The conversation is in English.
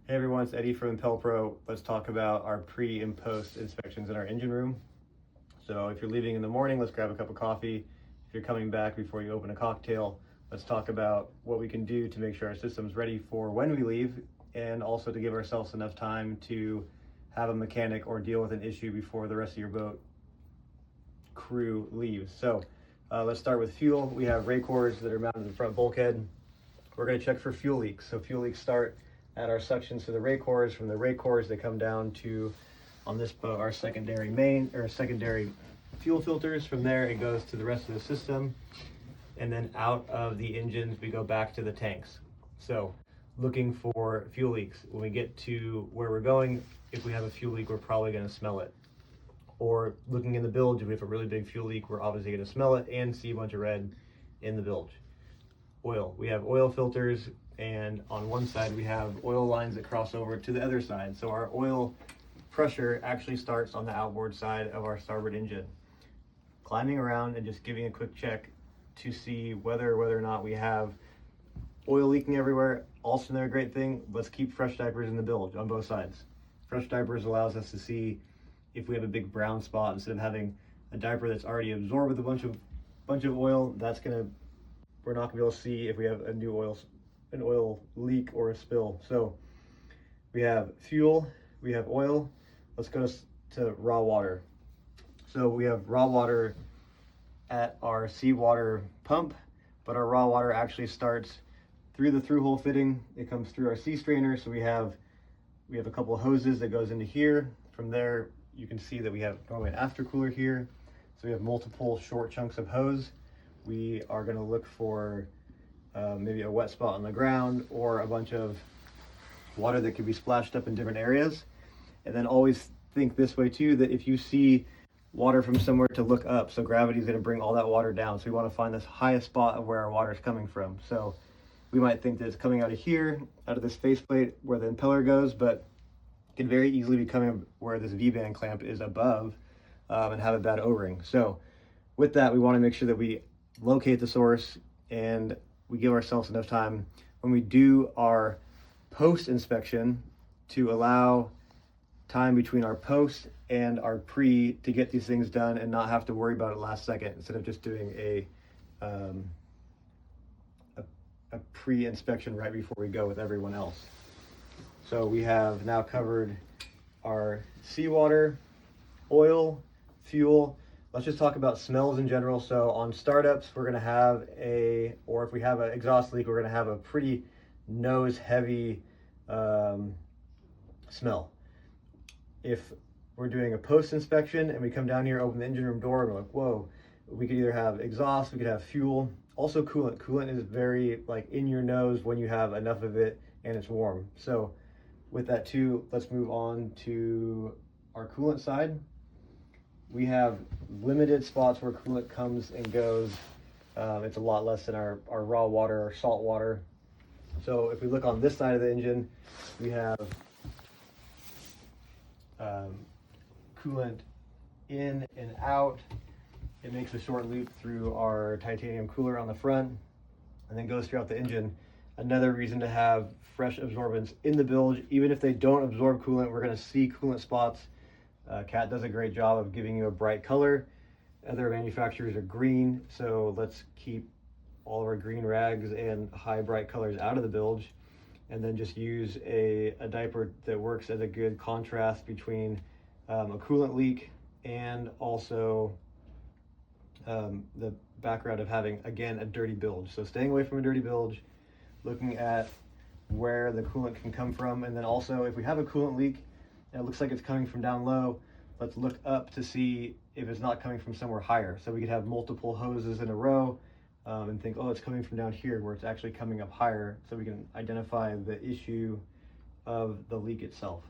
Hey everyone, it's Eddie from ImpelPro. Let's talk about our pre and post inspections in our engine room. So if you're leaving in the morning, let's grab a cup of coffee. If you're coming back before you open a cocktail, let's talk about what we can do to make sure our system's ready for when we leave, and also to give ourselves enough time to have a mechanic or deal with an issue before the rest of your boat crew leaves. So let's start with fuel. We have racors that are mounted in the front bulkhead. We're going to check for fuel leaks. So fuel leaks start at our suctions to the racors. From the racors, they come down to, on this boat, our secondary main or secondary fuel filters. From there, it goes to the rest of the system, and then out of the engines, we go back to the tanks. So looking for fuel leaks. When we get to where we're going, if we have a fuel leak, we're probably going to smell it. Or looking in the bilge, if we have a really big fuel leak, we're obviously going to smell it and see a bunch of red in the bilge. Oil. We have oil filters, and on one side we have oil lines that cross over to the other side. So our oil pressure actually starts on the outboard side of our starboard engine. Climbing around and just giving a quick check to see whether or not we have oil leaking everywhere. Also another great thing, let's keep fresh diapers in the bilge on both sides. Fresh diapers allows us to see if we have a big brown spot. Instead of having a diaper that's already absorbed with a bunch of oil, we're not gonna be able to see if we have an oil leak or a spill. So we have fuel, we have oil. Let's go to raw water. So we have raw water at our seawater pump, but our raw water actually starts through the through-hole fitting. It comes through our sea strainer. So we have a couple of hoses that goes into here. From there, you can see that we have normally an aftercooler here. So we have multiple short chunks of hose. We are going to look for maybe a wet spot on the ground or a bunch of water that could be splashed up in different areas. And then always think this way too, that if you see water from somewhere, to look up. So gravity is going to bring all that water down. So we want to find this highest spot of where our water is coming from. So we might think that it's coming out of here, out of this faceplate where the impeller goes, but it can very easily be coming where this V-band clamp is above and have a bad O-ring. So with that, we want to make sure that we locate the source and we give ourselves enough time when we do our post inspection to allow time between our post and our pre to get these things done and not have to worry about it last second, instead of just doing a pre-inspection right before we go with everyone else. So we have now covered our seawater, oil, fuel. Let's just talk about smells in general. So on startups, we're gonna have or if we have an exhaust leak, we're gonna have a pretty nose heavy smell. If we're doing a post inspection and we come down here, open the engine room door, and we're like, whoa, we could either have exhaust, we could have fuel. Also coolant. Coolant is very in your nose when you have enough of it and it's warm. So with that too, let's move on to our coolant side. We have limited spots where coolant comes and goes. It's a lot less than our raw water or salt water. So if we look on this side of the engine, we have coolant in and out. It makes a short loop through our titanium cooler on the front and then goes throughout the engine. Another reason to have fresh absorbents in the bilge. Even if they don't absorb coolant, we're going to see coolant spots. Cat does a great job of giving you a bright color. Other manufacturers are green, so let's keep all of our green rags and high bright colors out of the bilge, and then just use a diaper that works as a good contrast between a coolant leak and also the background of having, again, a dirty bilge. So staying away from a dirty bilge, looking at where the coolant can come from, and then also if we have a coolant leak and it looks like it's coming from down low, let's look up to see if it's not coming from somewhere higher. So we could have multiple hoses in a row and think, oh, it's coming from down here, where it's actually coming up higher, so we can identify the issue of the leak itself.